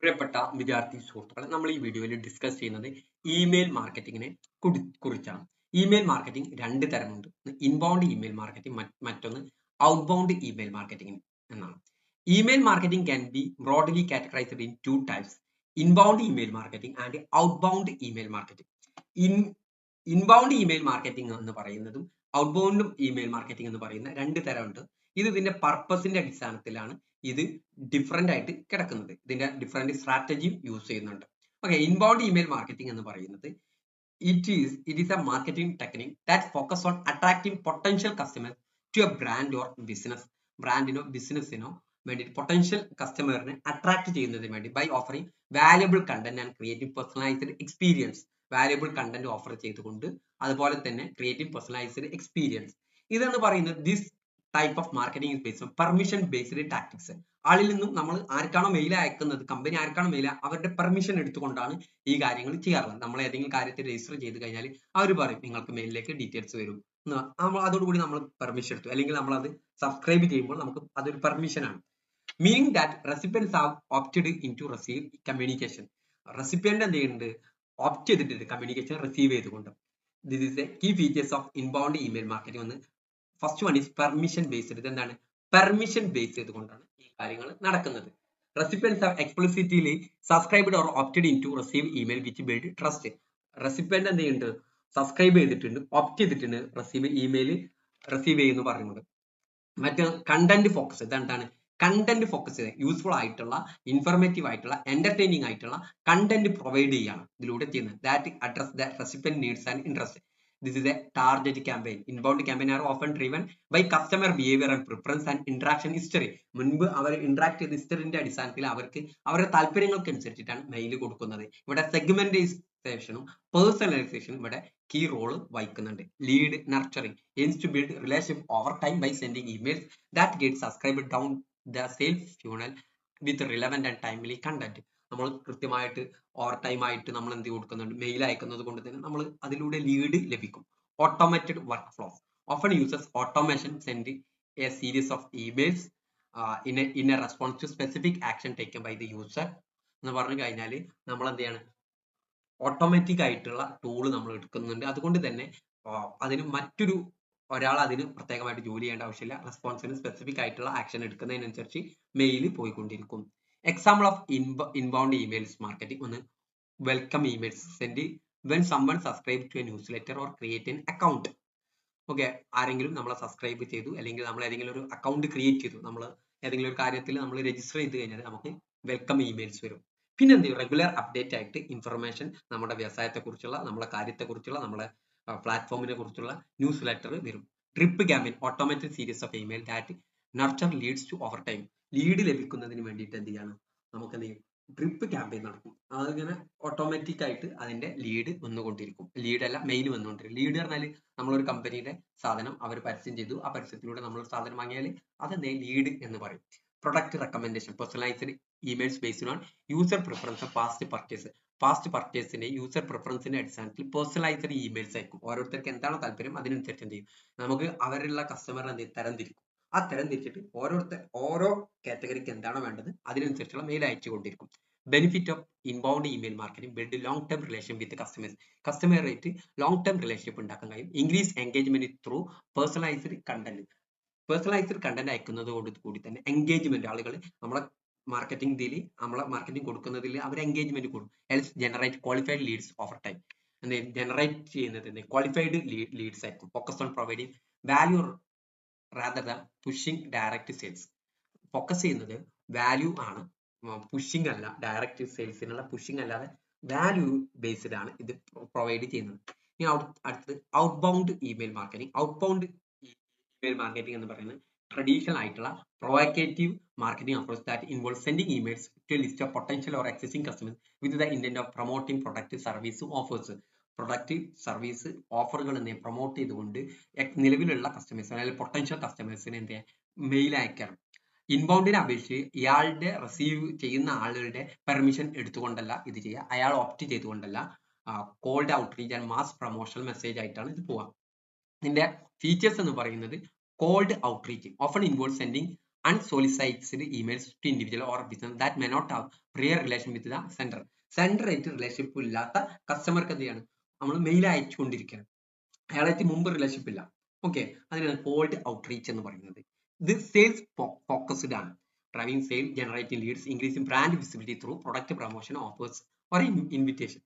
പ്രിയപ്പെട്ട വിദ്യാർത്ഥി സുഹൃത്തുക്കളെ, നമ്മൾ ഈ വീഡിയോയിൽ ഡിസ്കസ് ചെയ്യുന്നത് ഇമെയിൽ മാർക്കറ്റിങ്ങിനെ കുറിച്ചാണ്. ഇമെയിൽ മാർക്കറ്റിംഗ് രണ്ട് തരമുണ്ട്. ഇൻബൗണ്ട് ഇമെയിൽ മാർക്കറ്റിംഗ്, മറ്റൊന്ന് ഔട്ട്ബൗണ്ട് ഇമെയിൽ മാർക്കറ്റിംഗ് എന്നാണ്. Email marketing can be broadly categorised in two types: inbound email marketing and outbound email marketing. Inbound email marketing എന്ന് പറയുന്നതും ഔട്ട്ബൗണ്ട് ഇമെയിൽ മാർക്കറ്റിംഗ് എന്ന് പറയുന്ന രണ്ട് തരമുണ്ട്. ഇത് ഇതിന്റെ പർപ്പസിന്റെ അടിസ്ഥാനത്തിലാണ് ഇത് ഡിഫറെന്റ് ആയിട്ട് കിടക്കുന്നത്. ഇതിന്റെ ഡിഫറെന്റ് സ്ട്രാറ്റജിയും യൂസ് ചെയ്യുന്നുണ്ട്. ഓക്കെ, ഇൻബൗണ്ട് ഇമെയിൽ മാർക്കറ്റിംഗ് എന്ന് പറയുന്നത് it is a marketing technique that focus on attracting potential customers to a brand or business. ബ്രാൻഡിനോ ബിസിനസിനോ വേണ്ടി പൊട്ടൻഷ്യൽ കസ്റ്റമറിനെ അട്രാക്ട് ചെയ്യുന്നതിന് വേണ്ടി by offering valuable content and creating personalised experience. Valuable content offer ചെയ്തുകൊണ്ട് അതുപോലെ തന്നെ ക്രിയേറ്റിംഗ് പേഴ്സണലൈസ്ഡ് എക്സ്പീരിയൻസ്. ഇതെന്ന് പറയുന്നത് this type of marketing is based on permission based tactics. ആളിൽ നിന്നും നമ്മൾ ആർക്കാണോ മെയിൽ അയക്കുന്നത്, കമ്പനി ആർക്കാണോ മെയിൽ, അവരുടെ പെർമിഷൻ എടുത്തുകൊണ്ടാണ് ഈ കാര്യങ്ങൾ ചെയ്യാറുള്ളത്. നമ്മൾ ഏതെങ്കിലും കാര്യത്തിൽ രജിസ്റ്റർ ചെയ്ത് കഴിഞ്ഞാൽ അവർ പറയും നിങ്ങൾക്ക് മെയിലിലേക്ക് ഡീറ്റെയിൽസ് വരും. നമ്മൾ അതോടുകൂടി നമ്മൾ പെർമിഷൻ എടുത്തു, അല്ലെങ്കിൽ നമ്മൾ അത് സബ്സ്ക്രൈബ് ചെയ്യുമ്പോൾ നമുക്ക് അതൊരു പെർമിഷൻ ആണ്. Meaning that recipients have opted in to receive communication. Recipient എന്ത് ചെയ്യുന്നുണ്ട്? ഓപ്റ്റ് ചെയ്തിട്ടുണ്ട് കമ്മ്യൂണിക്കേഷൻ റിസീവ് ചെയ്തുകൊണ്ട്. This is a key features of inbound email marketing. ഒന്ന് first one is permission based. ഇതെന്താണ്? പെർമിഷൻ ബേസ് ചെയ്തുകൊണ്ടാണ് ഈ കാര്യങ്ങൾ നടക്കുന്നത്. Recipients have explicitly subscribed or opted in to receive email which build trust. Recipient എന്ത് ചെയ്യുന്നുണ്ട്? Subscribe ചെയ്തിട്ടുണ്ട്, opt ചെയ്തിട്ടുണ്ട് റിസീവ് ഇമെയിൽ റിസീവ് ചെയ്യുന്നു പറയുന്നത്. മറ്റ് കണ്ടന്റ് ഫോക്കസ്. ഇതെന്താണ്? കണ്ടന്റ് ഫോക്കസ് ചെയ്ത് യൂസ്ഫുൾ ആയിട്ടുള്ള, ഇൻഫർമേറ്റീവ് ആയിട്ടുള്ള, എന്റർടൈനിങ് ആയിട്ടുള്ള കണ്ടന്റ് പ്രൊവൈഡ് ചെയ്യാണ് ഇതിലൂടെ ചെയ്യുന്നത്. That address the recipient needs and interest. This is a target campaign. Inbound campaign are often driven by customer behavior and preference and interaction history. മുൻപ് അവർ interact ചെയ്ത ഹിസ്റ്ററിന്റെ അടിസ്ഥാനത്തിൽ അവർക്ക് അവരുടെ താല്പര്യങ്ങൾക്ക് അനുസരിച്ചിട്ടാണ് മെയിൽ കൊടുക്കുന്നത്. ഇവിടെ സെഗ്മെന്റൈസേഷനും പേഴ്സണലൈസേഷനും ഇവിടെ കീ റോൾ വഹിക്കുന്നുണ്ട്. Lead nurturing aims to build relationship over time by sending emails that get subscribed down the sales funnel with relevant and timely content. നമ്മൾ കൃത്യമായിട്ട് ഓവർ ടൈം ആയിട്ട് നമ്മൾ എന്ത് കൊടുക്കുന്നുണ്ട്? മെയിൽ അയക്കുന്നത് കൊണ്ട് തന്നെ നമ്മൾ അതിലൂടെ ലീഡ് ലഭിക്കും. Automated workflows often uses automation sending a series of emails in a response to specific action taken by the user എന്ന് പറഞ്ഞു കഴിഞ്ഞാൽ നമ്മൾ എന്ത് ചെയ്യാണ്? ഓട്ടോമാറ്റിക് ആയിട്ടുള്ള ടൂൾ നമ്മൾ എടുക്കുന്നുണ്ട്. അതുകൊണ്ട് തന്നെ അതിന് മറ്റൊരു ഒരാൾ അതിന് പ്രത്യേകമായിട്ട് ജോലി ചെയ്യേണ്ട ആവശ്യമില്ല. റെസ്പോൺസിന് സ്പെസിഫിക് ആയിട്ടുള്ള ആക്ഷൻ എടുക്കുന്നതിനനുസരിച്ച് മെയിൽ പോയിക്കൊണ്ടിരിക്കും. Example of inbound emails marketing. ഒന്ന്, welcome emails send when someone subscribe to a newsletter or create an account. Okay, ആരെങ്കിലും നമ്മളെ സബ്സ്ക്രൈബ് ചെയ്തു, അല്ലെങ്കിൽ നമ്മൾ ഏതെങ്കിലും ഒരു അക്കൗണ്ട് ക്രിയേറ്റ് ചെയ്തു, നമ്മൾ ഏതെങ്കിലും ഒരു കാര്യത്തിൽ നമ്മൾ രജിസ്റ്റർ ചെയ്ത് കഴിഞ്ഞാൽ നമുക്ക് വെൽക്കം ഇമെയിൽസ് വരും. പിന്നെ എന്ത് ചെയ്യും? റെഗുലർ അപ്ഡേറ്റ് ആയിട്ട് ഇൻഫർമേഷൻ, നമ്മുടെ വ്യവസായത്തെ കുറിച്ചുള്ള, നമ്മുടെ കാര്യത്തെ കുറിച്ചുള്ള, നമ്മുടെ പ്ലാറ്റ്ഫോമിനെ കുറിച്ചുള്ള ന്യൂസ് ലെറ്റർ വരും. Drip campaign automatic series of email that nurture leads to over time. Lead ലഭിക്കുന്നതിന് വേണ്ടിയിട്ട് എന്ത് ചെയ്യാണ്? നമുക്ക് എന്ത് ചെയ്യും? ഡ്രിപ്പ് ക്യാമ്പയിൻ നടക്കും. അതിങ്ങനെ ഓട്ടോമാറ്റിക് ആയിട്ട് അതിന്റെ ലീഡ് വന്നുകൊണ്ടിരിക്കും. ലീഡ് അല്ല, മെയിൽ വന്നുകൊണ്ടിരിക്കും. ലീഡ് പറഞ്ഞാൽ നമ്മളൊരു കമ്പനിയുടെ സാധനം അവർ പരസ്യം ചെയ്തു, ആ പരസ്യത്തിലൂടെ നമ്മൾ സാധനം വാങ്ങിയാൽ അതെന്താ? ലീഡ് എന്ന് പറയും. Product recommendation personalised emails based on user preference past purchase. Past പർച്ചേസിന്റെ യൂസർ പ്രിഫറൻസിന്റെ അടിസ്ഥാനത്തിൽ പേഴ്സണലൈസ്ഡ് ഇമെയിൽസ് അയക്കും. ഓരോരുത്തർക്ക് എന്താണോ താല്പര്യം അതിനനുസരിച്ച് എന്ത് ചെയ്യും? നമുക്ക് അവരുള്ള കസ്റ്റമറിനെ എന്ത് ചെയ്യും? തരംതിരിക്കും. ആ തരം തിരിച്ചിട്ട് ഓരോ കാറ്റഗറിക്ക് എന്താണോ വേണ്ടത് അതിനനുസരിച്ചുള്ള മെയിൽ അയച്ചുകൊണ്ടിരിക്കും. Benefit of inbound email marketing: build long term relation with customers. കസ്റ്റമറായിട്ട് ലോങ് ടേം റിലേഷൻഷിപ്പ് ഉണ്ടാക്കാൻ കഴിയും. Increase engagement through personalised content. Personalised content അയക്കുന്നതോട് കൂടി തന്നെ എൻഗേജ്മെന്റ്, ആളുകൾ നമ്മളെ മാർക്കറ്റിംഗ് ഇതിൽ, നമ്മളെ മാർക്കറ്റിംഗ് കൊടുക്കുന്നതിൽ അവർ എൻഗേജ്മെന്റ് കൂടും. Helps generate qualified leads over time. Generate ചെയ്യുന്നത് ക്വാളിഫൈഡ് ലീഡ്സ് ആയിരിക്കും. Focus on providing value rather than pushing direct sales. Focus ചെയ്യുന്നത് വാല്യൂ ആണ്, പുഷിംഗ് അല്ല. ഡയറക്റ്റ് സെയിൽസിനുള്ള പുഷിംഗ് അല്ലാതെ വാല്യൂ ബേസ്ഡ് ആണ് ഇത് പ്രൊവൈഡ് ചെയ്യുന്നത്. ഇനി അടുത്തത് outbound email marketing. Outbound email marketing എന്ന് പറയുന്നത് ട്രഡീഷണൽ ആയിട്ടുള്ള provocative marketing approach that involve sending emails to list of potential or existing customers with the intent of promoting product service offers. Product service ഓഫറുകൾ promote ചെയ്തുകൊണ്ട് നിലവിലുള്ള customers അല്ലെങ്കിൽ potential കസ്റ്റമേഴ്സിന് എന്ത് mail അയക്കണം. ഇൻബൗണ്ടിനെ അപേക്ഷിച്ച് ഇയാളുടെ റിസീവ് ചെയ്യുന്ന ആളുകളുടെ പെർമിഷൻ എടുത്തുകൊണ്ടല്ല ഇത് ചെയ്യുക, അയാൾ ഓപ്റ്റ് ചെയ്തുകൊണ്ടല്ല, cold outreach and mass promotional message ആയിട്ടാണ് ഇത് പോവുക. ഇതിന്റെ ഫീച്ചേഴ്സ് എന്ന് പറയുന്നത് cold outreach often involve sending unsolicited emails to individual or business that may not have prior relation with the sender. Sender ആയിട്ട് റിലേഷൻഷിപ്പ് ഇല്ലാത്ത കസ്റ്റമർക്ക് എന്ത് ചെയ്യാണ് നമ്മൾ മെയിൽ അയച്ചുകൊണ്ടിരിക്കുകയാണ്, അയാളായിട്ട് മുമ്പ് റിലേഷൻഷിപ്പ് ഇല്ല. ഓക്കെ, അതിനാണ് കോൾഡ് ഔട്ട്റീച്ച് എന്ന് പറയുന്നത്. ഇത് സെയിൽസ് ഫോക്കസ്ഡ് ആണ്. Driving sale, generating leads, increasing brand visibility through product promotion, offers or invitation.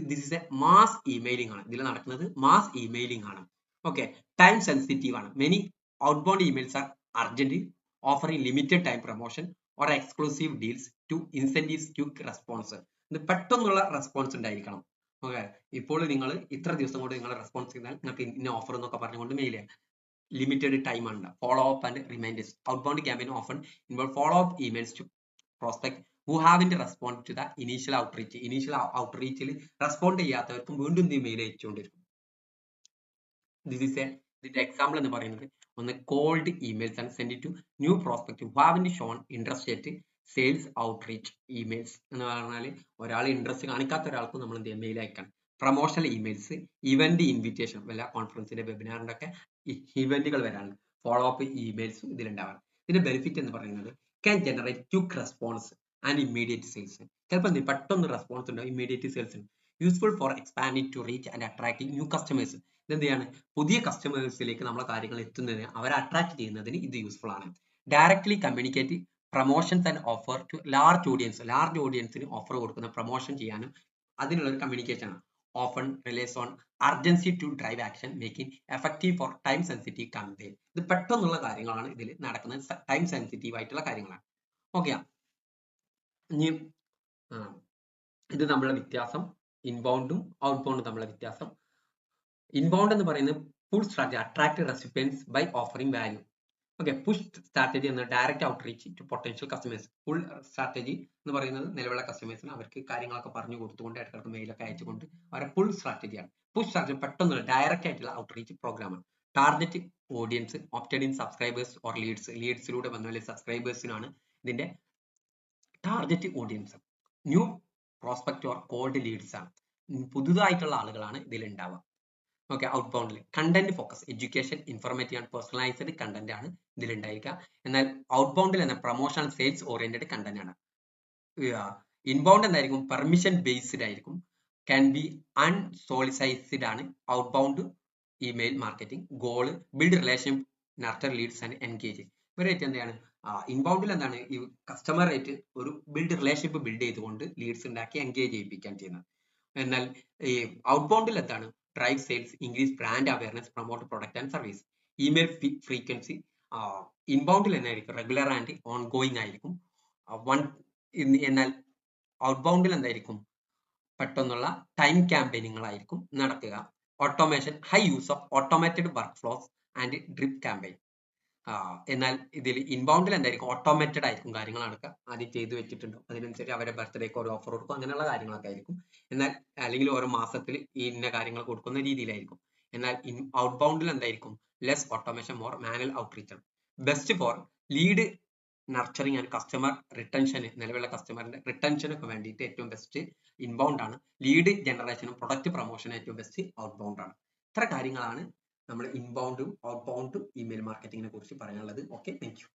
This is a mass emailing ആണ്. ഇതിൽ നടക്കുന്നത് മാസ് ഇമെയിലിംഗ് ആണ്. ഓക്കെ, ടൈം സെൻസിറ്റീവ് ആണ്. Many outbound emails are urgent, offering limited time promotion or exclusive deals to incentives quick response. ഇത് പെട്ടെന്നുള്ള response ഉണ്ടായിരിക്കണം. Okay, ഇപ്പോൾ നിങ്ങൾ ഇത്ര ദിവസം കൊണ്ട് നിങ്ങൾ റെസ്പോൺസ് ചെയ്താൽ നിങ്ങൾക്ക് ഇന്ന ഓഫർ എന്നൊക്കെ പറഞ്ഞുകൊണ്ട് മെയിൽ ചെയ്യാം. ലിമിറ്റഡ് ടൈം ആണ്. Follow up and reminders. Outbound campaign often involve follow up emails to prospect who haven't responded to the initial outreach. Initial ഔട്ട്റീച്ചിൽ റെസ്പോണ്ട് ചെയ്യാത്തവർക്കും വീണ്ടും മെയിൽ അയച്ചുകൊണ്ടിരിക്കും. ഇതിന്റെ എക്സാമ്പിൾ എന്ന് പറയുന്നത് ഒന്ന് cold emails and send to new prospect who haven't shown interest yet. Sales outreach emails എന്ന് പറഞ്ഞാൽ ഒരാൾ ഇൻട്രസ്റ്റ് കാണിക്കാത്ത ഒരാൾക്ക് നമ്മൾ എന്ത് ചെയ്യാം, മെയിൽ അയക്കണം. പ്രൊമോഷണൽ ഇമെയിൽസ്, ഇവന്റ് ഇൻവിറ്റേഷൻ, വല്ല കോൺഫറൻസിന്റെ വെബിനാറിന്റെ ഒക്കെ ഇവന്റുകൾ വരാണ്. ഫോളോ അപ്പ് ഇമെയിൽസും ഇതിലുണ്ടാവാം. ഇതിന്റെ ബെനിഫിറ്റ് എന്ന് പറയുന്നത് can generate quick response and immediate sales. ചിലപ്പോൾ പെട്ടെന്ന് റെസ്പോൺസ് ഉണ്ടാവും, ഇമ്മീഡിയറ്റ് സെയിൽസ് ഉണ്ട്. Useful for expanding to reach and attracting new customers. ഇതെന്ത് ചെയ്യാണ്, പുതിയ കസ്റ്റമേഴ്സിലേക്ക് നമ്മളെ കാര്യങ്ങൾ എത്തുന്നതിന്, അവരെ അട്രാക്ട് ചെയ്യുന്നതിന് ഇത് യൂസ്ഫുൾ ആണ്. Directly communicate promotions and offer to large audience. Large ഓഡിയൻസിന് ഓഫർ കൊടുക്കുന്ന പ്രൊമോഷൻ ചെയ്യാനും അതിനുള്ള ഒരു കമ്മ്യൂണിക്കേഷൻ ആണ്. Often relies on urgency to drive action, making effective for time sensitive campaign. ഇത് പെട്ടെന്നുള്ള കാര്യങ്ങളാണ് ഇതിൽ നടക്കുന്നത്, ടൈം സെൻസിറ്റീവ് ആയിട്ടുള്ള കാര്യങ്ങളാണ്. ഓക്കെ, ഇനി ഇത് നമ്മളെ വ്യത്യാസം, ഇൻബൗണ്ടും ഔട്ട്ബൗണ്ടും തമ്മിലുള്ള വ്യത്യാസം. ഇൻബൗണ്ട് എന്ന് പറയുന്നത് pull strategy, attract recipients by offering value. Okay, push strategy എന്ന direct outreach to potential customers. Pull strategy എന്ന് പറയുന്നത് നിലവിലുള്ള കസ്റ്റമേഴ്സിന് അവർക്ക് കാര്യങ്ങളൊക്കെ പറഞ്ഞു കൊടുത്തുകൊണ്ട് ഇടയ്ക്കിടയ്ക്ക് മെയിലൊക്കെ അയച്ചുകൊണ്ട് അവരെ പുൾ സ്ട്രാറ്റജിയാണ്. പുഷ് സ്ട്രാറ്റജി പെട്ടെന്ന് ഡയറക്റ്റ് ആയിട്ടുള്ള ഔട്ട്റീച്ച് പ്രോഗ്രാമാണ്. Target audience opted in subscribers or leads. ലീഡ്സിലൂടെ വന്ന സബ്സ്ക്രൈബേഴ്സിനാണ് ഇതിന്റെ target audience. New prospect or cold leads ആണ്. പുതുതായിട്ടുള്ള ആളുകളാണ് ഇതിൽ ഉണ്ടാവുക. ഓക്കെ, ഔട്ട്ബൗണ്ടിൽ content focus, education, informative and personalised content ആണ് ഇതിലുണ്ടായിരിക്കുക. എന്നാൽ ഔട്ട്ബൗണ്ടിൽ എന്ന പ്രൊമോഷൻ, സെയിൽസ് ഓറിയന്റഡ് കണ്ടന്റ് ആണ്. ഇൻബൗണ്ട് എന്തായിരിക്കും, പെർമിഷൻ ബേസ്ഡ് ആയിരിക്കും, ക്യാൻ ബി അൺസോളിസൈറ്റഡ് ആണ്. Outbound email marketing goal build relation, nurture leads and engage. ഇവരായിട്ട് എന്താണ്, ഇൻബൗണ്ടിൽ എന്താണ്, ഈ കസ്റ്റമറായിട്ട് ഒരു റിലേഷൻഷിപ്പ് ബിൽഡ് ചെയ്തുകൊണ്ട് ലീഡ്സ് ഉണ്ടാക്കി എൻഗേജ് ചെയ്യിപ്പിക്കാൻ ചെയ്യുന്നത്. എന്നാൽ ഈ ഔട്ട്ബൗണ്ടിൽ എന്താണ്, drive sales, increase brand awareness, promote product and service. Email frequency ഇൻബൗണ്ടിൽ എന്നായിരിക്കും, റെഗുലർ ആൻഡ് ഓൺ ഗോയിങ് ആയിരിക്കും. എന്നാൽ ഔട്ട്ബൗണ്ടിൽ എന്തായിരിക്കും, പെട്ടെന്നുള്ള ടൈം ക്യാമ്പയിനുകളായിരിക്കും നടക്കുക. Automation, high use of automated workflows and drip campaign. എന്നാൽ ഇതിൽ ഇൻബൗണ്ടിൽ എന്തായിരിക്കും, ഓട്ടോമേറ്റഡ് ആയിരിക്കും കാര്യങ്ങൾ നടക്കുക. ആദ്യം ചെയ്തു വെച്ചിട്ടുണ്ടോ, അതിനനുസരിച്ച് അവരെ ബർത്ത്ഡേക്ക് ഒരു ഓഫർ കൊടുക്കും, അങ്ങനെയുള്ള കാര്യങ്ങളൊക്കെ ആയിരിക്കും. എന്നാൽ അല്ലെങ്കിൽ ഓരോ മാസത്തിൽ ഇന്ന കാര്യങ്ങൾ കൊടുക്കുന്ന രീതിയിലായിരിക്കും. എന്നാൽ ഔട്ട്ബൗണ്ടിൽ എന്തായിരിക്കും, less automation, more manual outreach ആണ്. Best for lead nurturing and customer റിട്ടൻഷന്. നിലവിലുള്ള കസ്റ്റമറിന്റെ റിട്ടൻഷന് ഒക്കെ വേണ്ടിയിട്ട് ഏറ്റവും ബെസ്റ്റ് ഇൻബൗണ്ട് ആണ്. ലീഡ് ജനറേഷനും പ്രൊഡക്റ്റ് പ്രൊമോഷനും ഏറ്റവും ബെസ്റ്റ് ഔട്ട്ബൗണ്ട് ആണ്. ഇത്ര കാര്യങ്ങളാണ് നമ്മൾ ഇൻബൗണ്ടും ഔട്ട്ബൗണ്ടും ഇമെയിൽ മാർക്കറ്റിങ്ങിനെ കുറിച്ച് പറയാനുള്ളത്. Okay, thank you.